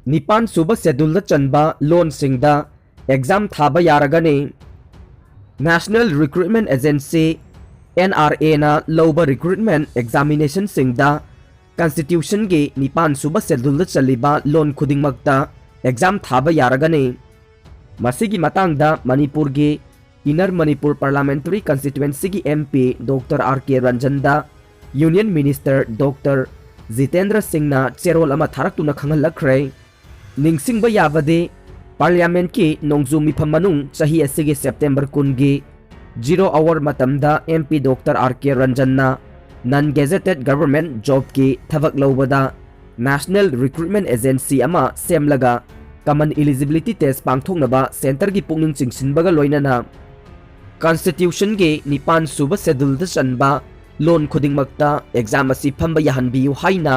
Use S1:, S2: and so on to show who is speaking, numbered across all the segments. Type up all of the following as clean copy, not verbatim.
S1: निपान सुबह शेड्यूल चनबा लोन सिंगदा एग्जाम थाबा यारगने नेशनल रिक्रूटमेंट एजेंसी NRA ना लौबा रिक्रूटमेंट एग्जामिनेशन सिंगदा कॉन्स्टिट्यूशन के निपान सुबह शेड्यूल चलिबा लोन खुदिंगमक्ता एग्जाम थाबा यारगने मसीगी मतंगदा मणिपुर के इनर मणिपुर पार्लियामेंट्री कंस्टिट्यूएंसी की MP डॉक्टर RK रंजनदा union minister doctor Jitendra Singh ना चेरोल अमा थारक्तुना खंगहलखरे निंगसिंगबा याबदे पार्लियामेंट की नोंगजू मिफम मनुंग चाही असिगे सेप्टेम्बर 10 की 0 आवर मतमदा MP डॉक्टर RK रंजनना नॉन गेजेटेड गवर्नमेंट जॉब की थबक लौबदा नेशनल रिक्रूटमेंट एजेंसी अमा सेमलगा कॉमन एलिजिबिलिटी टेस्ट पांगथोंगनबा सेंटर की पुंगनिंग चिंगसिनबगा लोइनना कॉन्स्टिट्यूशन के निपान सुबह शेड्यूल चनबा लोन खुदिंगमक्ता एग्जाम असी फंबा याहनबियु हाइना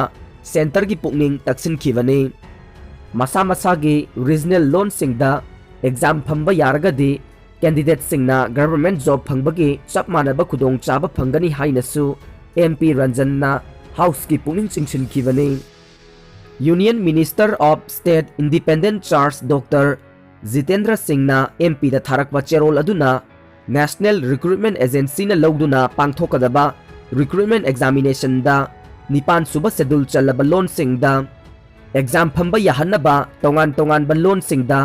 S1: सेंटर की पुंगनिंग तक्सिनखिबने मसा मसा के रीजनल लोन सिंगदा एग्जाम फंबा यारगदि कैंडिडेट सिंगना गवर्नमेंट जॉब फंबगे चप मानबा खुदोंग चाबा फंगनी हाइनसु MP रंजनना हाउस की पुंगनिंग चिंगसिनखिबने union minister of state independent charge doctor Jitendra Singh MP दा थारकवा चेरोल अदुना नेशनल रिक्रूटमेंट एजेंसी न लौदुना पांगथोकदबा रिक्रूटमेंट एग्जामिनेशन दा निपान सुबह शेड्यूल चलबा लोन सिंगदा एग्जाम फंबा याहनबा तोंगान तोंगान बा लोन सिंगदा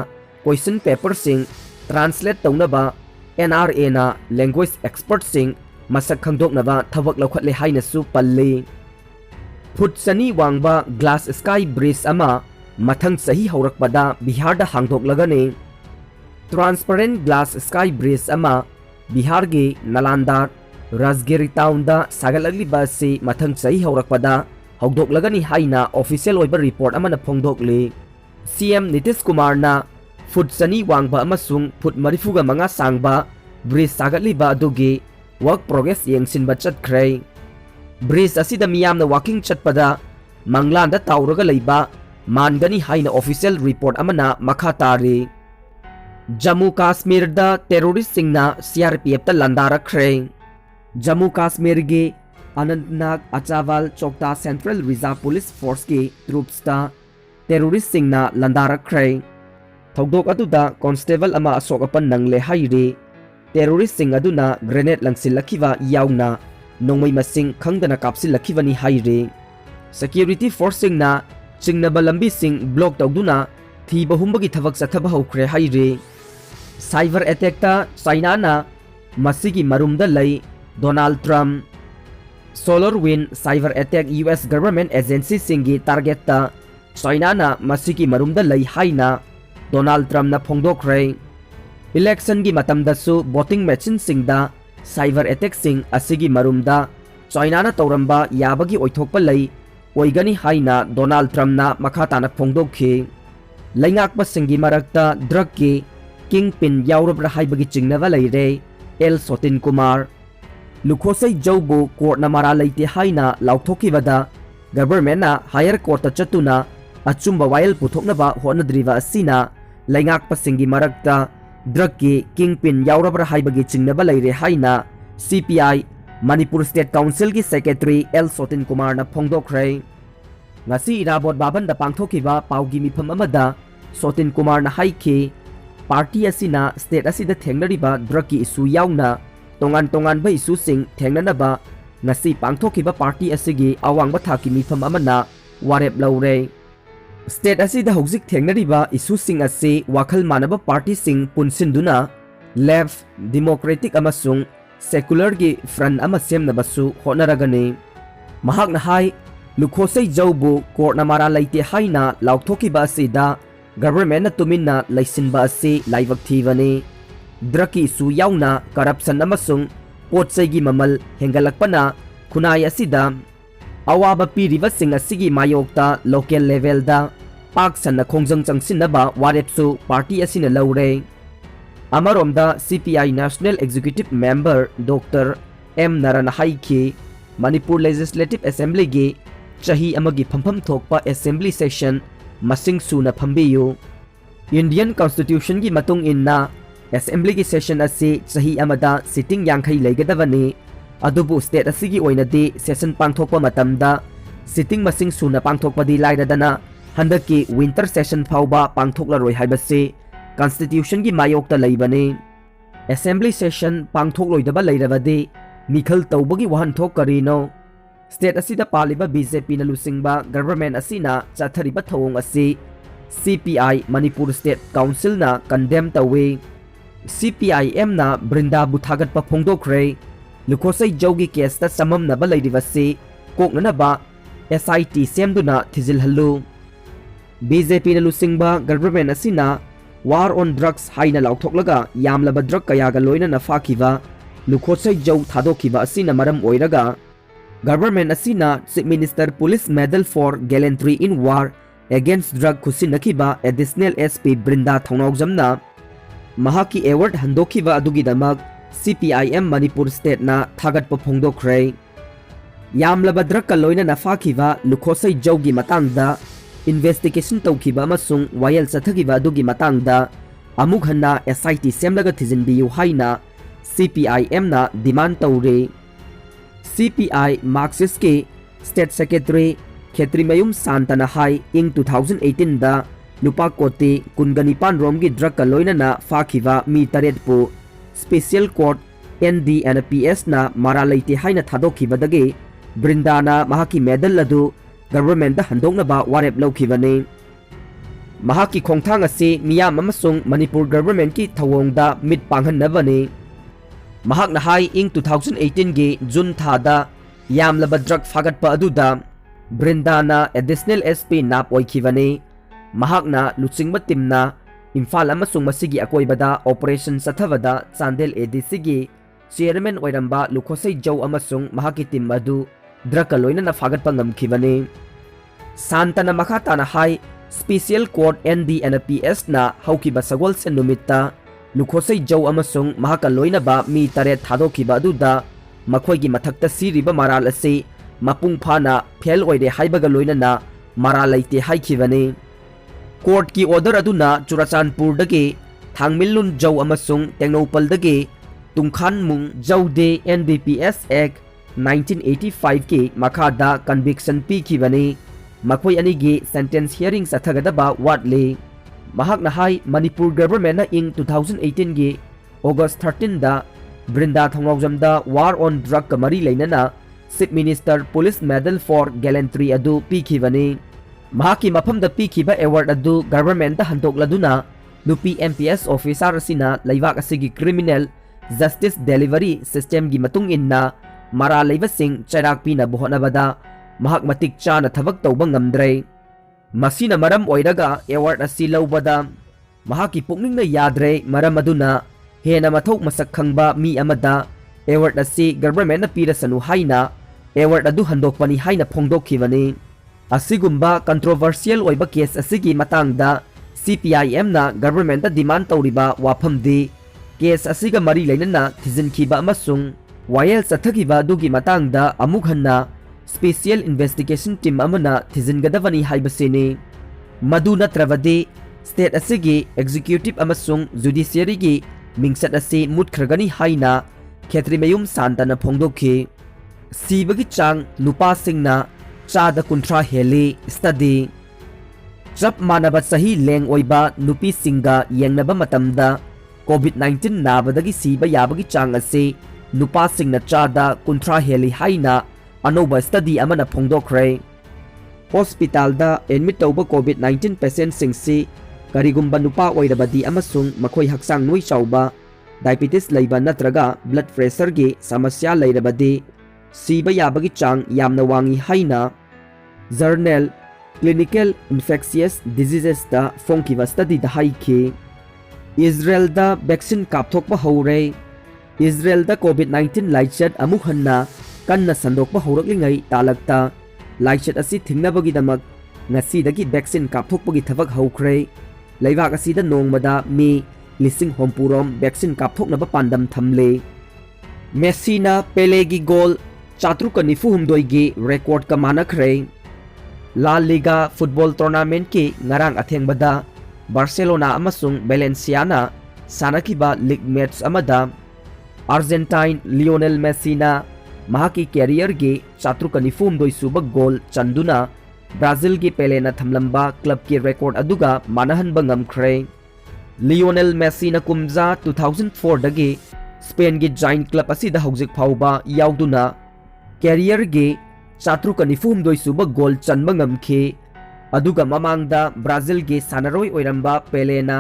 S1: क्वेश्चन पेपर सिंग ट्रांसलेट तौनबा NRA ना लैंग्वेज एक्सपर्ट सिंग मसक खंगदोकनबा थबक लौखटले हाइनसु पल्ली फुट सनी वांगबा ग्लास स्काई ब्रिज अमा मथंग सही हौरकपदा बिहार दा हांगदोकलगने ट्रांसपेरेंट ग्लास स्काई ब्रिज अमा बिहार के नालंदा राजगिरी टाउन दा सागलगलिबा से मथंग सही हौरकपदा हौदोकलगनी हाइना ऑफिशियल ओइबा रिपोर्ट अमना फोंगदोकले CM नीतीश कुमार ना फुट सनी वांगबा अमसुंग फुट मरिफुगा मंगा सांगबा ब्रिज सागललिबा अदुगी वर्क प्रोग्रेस येंगसिनबा चटख्रे ब्रिज असिदा मियामना वाकिंग चटपदा मंगलांदा ताउरगा लैबा मानगनी हाइना ऑफिशियल रिपोर्ट अमना मखा तारी जम्मू काश्मीर दा टेरोरिस्ट सिंगना CRPF ता लंदारखरे जम्मू कश्मीर के अनंतनाग अचावाल चौकता सेंट्रल रिजर्व पुलिस फोर्स की ट्रूप्स ता टेरोरिस्ट सिंगना लंदारखरे थौदोक अदुदा कांस्टेबल अमा अशोकपन नंगले हाइरे टेरोरिस्ट सिंग अदुना ग्रेनेड लंगसिलखिवा याउना नोंमै मसिंग खंगदना कापसिलखिवनी हाइरे सिक्योरिटी फोर्स सिंगना चिंगनबा लंबी सिंग ब्लॉक तौदुना थीबा हुंबगी थबक चथबा हौखरे हाइरे साइबर अटैक ता चाइना ना मसिगी मरुमदा लई Donald Trump SolarWind cyber attack US government agency सिंगी टारगेट ता चाइना ना मसिगी मरुमदा लई हाइना डोनाल्ड ट्रम्प ना फोंदोखरे इलेक्शन की मतमदसु वोटिंग मशीन सिंगदा साइबर अटैक सिंग असिगी मरुमदा चाइना ना तौरंबा याबगी ओइथोकपा लई ओइगनी हाइना डोनाल्ड ट्रम्प ना मखा ताना फोंदोखि लैंगाकपा सिंगी मरक्ता ड्रग की किंग पिन याउरब्रा हाइबगी चिंगनबा लैरे एल सोटिन कुमार लुखोसै जौबु कोर्ट ना मारा लैते हाइना लाउथोकिबदा गवर्नमेंट ना हायर कोर्ट चतुना अचुंबा वायल पुथोकनबा होनद्रिबा असिना लैंगाकपा सिंगी मरक्ता ड्रग की किंग पिन याउरब्रा हाइबगी चिंगनबा लैरे हाइना CPI मणिपुर स्टेट काउंसिल की सेक्रेटरी एल सोटिन कुमार ना फोंदोखरे ngasi irabot baban da pangthokiba paugi mifam amada sotin kumar na haiki party asina state asida thengnariba drug ki issue yauna tongan ba issue sing thengnanaba ngasi pangthokiba party asigi awangba thaki mifam amana warep laure state asida hojik thengnariba issue sing ase wakhal manaba party sing punsinduna left democratic amasung secular gi front ama semnabasu honaragani mahakna hai Lukhosei जौबु court ना मारा लैते हाइना लाउथोकिबा असिदा government ना तुमिन्ना लैसिनबा असि लाइवक थीबने ड्रग की इशू याउना करप्शन अमसुंग पोटसैगी ममल हेंगलकपना खुनाय असिदा अवाबा पीरिबा सिंग असिगी मायोक्ता लोकल लेवल दा पाक सन्ना खोंजंग चंगसिनबा वारेपसु पार्टी असिना लौरे अमरोमदा CPI national executive member doctor M Narayan हाइकी मणिपुर लेजिस्लेटिव असेंबली की चाही अमगी फंफम थोकपा असेंबली सेशन मसिंग सुना फंबियु इंडियन कॉन्स्टिट्यूशन की मतुंग इन्ना असेंबली की सेशन असी चाही अमदा सिटिंग यांखै लेगदबनी अदुबु स्टेट असिगी ओइनदी सेशन पांथोकपा मतमदा सिटिंग मसिंग सुना पांथोकपदी लाइरदना हंदकी विंटर सेशन फाउबा पांगथोकलरोय हाइबसे कॉन्स्टिट्यूशन की मायोक्ता लैबने असेंबली सेशन पांगथोकलोइदबा लैरबदे मिखल तौबगी वहनथोक करिनो स्टेट असिदा पालिबा बीजेपी न लुसिंगबा गवर्नमेंट असिना चाथरिबा थवोंग असि CPI मणिपुर स्टेट काउंसिल ना कंडेम तवे CPIM ना ब्रिंदा बुथागत फोंदोखरे लुखोसै जौगी केसता सममनबा लैरिबसे कोकननबा SIT सेमदुना थिजिलहल्लु BJP न लुसिंगबा गवर्नमेंट असिना वार ऑन ड्रग्स हाइना लाउथोकलगा यामलबा ड्रग कयागा लोइना नफाखिबा लुखोसै जौ थादोखिबा असिना मरम ओइरगा गवर्नमेंट असिना chief minister police medal for gallantry in war against drug खुसिनखिबा एडिशनल SP ब्रिंदा थौनाउजमना महाकी एवार्ड हंदोखिबा अदुगिदमक CPIM मणिपुर स्टेट ना थागतप फोंदोखरे यामलबा ड्रग का लोइना नफाखिबा लुखोसै जौगी मतंगदा इन्वेस्टिगेशन तौखिबा अमसुंग वायल चथगिबा अदुगी मतंगदा अमुक हन्ना SIT सेमलगा थिजिनबियु हाइना CPIM ना डिमांड तौरे CPI मार्क्सिस्ट के स्टेट सेक्रेटरी खेत्रीमयुम सांतना हाई इंग 2018 दा लुपा कोटी कुनगनिपान रोम की ड्रग का लोइना फाखिबा मी तरेटपु स्पेशल कोर्ट NDNPS ना मारा लैते हाइना थादोखिबदगे ब्रिंदाना महाकी मेडल अदु गवर्नमेंट दा हंदोकनबा वारेप लौखिबने महाकी खोंथांग असे मियाम अमसुंग मणिपुर गवर्नमेंट की थवोंगदा मिट पांगहन्नबने महाकना हाई इंग 2018 गे जून थादा यामलबा ड्रग फागतपा अदुदा ब्रिंदाना एडिशनल SP नाप ओइखिबने महाकना लुचिंगबा टीमना इम्फाल अमसुंग मसिगी अकोइबदा ऑपरेशन सथवदा चांदेल ADC गी चेयरमैन ओइरंबा लुखोसै जौ अमसुंग महाकी टीम अदु ड्रग लोइना फागतपा ngamkhibane सांतना मखाताना हाई स्पेशल कोर्ट NDNPS ना हौकिबा सगोल से नुमित्ता लुखोसै जौ अमसुंग महाका लोइनबा मी तरे थादोखिबा अदुदा मखोइगी मथक्ता सिरिबा माराल असे मपुंग फाना फेल ओइरे हाइबगा लोइनना मारा लैते हाइखिबने कोर्ट की ऑर्डर अदुना चुराचानपुरदगे थांगमिलुन जौ अमसुंग टेंगनौपलदगे तुंखानमुंग जौदे NDPS Act 1985 के मखादा कन्विक्शन पीखिबने मखोइ अनिगी सेंटेंस हियरिंग सथगदबा वाटले महाकना हाई मणिपुर गवर्नमेंट ना इंग 2018 गे ऑगस्ट 13 दा ब्रिंदा थौनाउजमदा वार ऑन ड्रग का मरी लेनना chief minister police medal for gallantry अदु पीखिबने महाकी मफमदा पीखिबा एवार्ड अदु गवर्नमेंट दा हंदोकलदुना नुपी MPS ऑफिसर असिना लैवाक असिगी क्रिमिनल जस्टिस डिलीवरी सिस्टम की मतुंग इन्ना मारा लैबसिंग चैराक पीना होनबदा महाक मतिक चाना थबक तौबा ngamdre मसीना मरम ओइरगा एवार्ड असि लौबदा महाकी पुकनिंगना याद्रे मरम अदुना हेना मथौक मसक खंगबा मी अमदा एवार्ड असि गवर्नमेंट पीरसनु हाइना एवार्ड अदु हंदोकपनी हाइना फोंदोखिबने असिगुम्बा कंट्रोवर्शियल ओइबा केस असिगी मतंगदा CPIM ना गवर्नमेंट डिमांड तौरिबा वाफमदि केस असिगा मरी लेनना थिजिनखिबा अमसुंग वायल चथगिबा दुगी मतंगदा अमुक हन्ना स्पेशल इन्वेस्टिगेशन टीम अमना थिजिनगदबनी हाइबसेने मदु नत्रबदे स्टेट असिगी एग्जीक्यूटिव अमसुंग जुडिशियरी की मिंगसत असि मुटखरगनी हाइना खेत्रीमयुम सांतना फोंदोखि सीबगी चांग नुपासिंगना चादा कुंथ्रा हेली स्टडी चप मानब सही लेंग ओइबा नुपी सिंगा येंगनबा मतमदा COVID-19 नाबदगी सीबा याबगी चांग असे नुपा सिंगना चादा कुंथ्रा हेली हाइना अनोबा स्टडी अमना फोंदोखरे हॉस्पिटल दा एडमिट तौबा COVID-19 पेशेंट सिंगसी करिगुम्बा नुपा ओइरबदी अमसुंग मखोइ हक्सांग नुइ चौबा डायबिटीज लैबा नत्रगा ब्लड प्रेशर गे समस्या लैरबदी सीबा याबगी चांग यामना वांगी हाइना जर्नल क्लिनिकल इन्फेक्शियस डिजीजेस दा फोंकिबा स्टडी दा हाइखे इजराइल दा वैक्सीन कापथोकबा हौरे इजराइल दा COVID-19 लाइचत अमुक हन्ना कन्ना संदोकबा हौरकलिङै तालकता लाइचत असि थिंगनबगीदमक ngasi वैक्सीन कापथोकबगी थबक हौख्रे लैबाक असिदा नोंगमदा मी लिसिंग होमपुरोम वैक्सीन कापथोकनबा पांडम थमले मेसीना पेलेगी गोल 494 गी रेकॉर्ड का मानखरे ला लीगा फुटबॉल टूर्नामेंट की ngarang अथेंगबदा बार्सिलोना अमसुंग वेलेंसियाना सानखिबा लीग मैच अमदा अर्जेंटाइन लियोनेल मेसीना महाकी कैरियर गे 494 सुब गोल चंदुना ब्राजील की पेलेना थमलंबा क्लब की रिकॉर्ड अदुगा मानहनबा ngamkhre लियोनेल मेसी ना कुमजा 2004 दगी स्पेन की जाइंट क्लब असिदा हौजिक फाउबा याउदुना कैरियर गे 494 सुबा गोल चनबा ngamखि अदुगा ममांगदा ब्राजील की सानरोय ओइरंबा पेलेना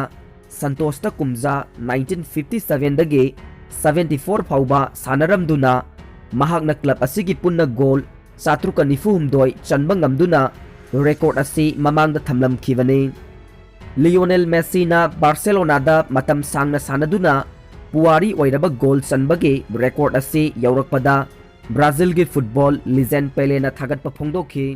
S1: संतोष कुमजा 1957 दगी 74 फाउबा सानरमदुना महागना क्लब असिगी पुन्ना गोल 494 चनबा ngamduna रेकॉर्ड असी ममांगदा थमलमखिबने लियोनेल मेसी ना बार्सिलोना दा मतम सांगना सानदुना पुवारी ओइरबा गोल चनबगे रेकॉर्ड असी यौरकपदा ब्राजील की फुटबॉल लीजेंड पेले ना थागत फोंदोखि।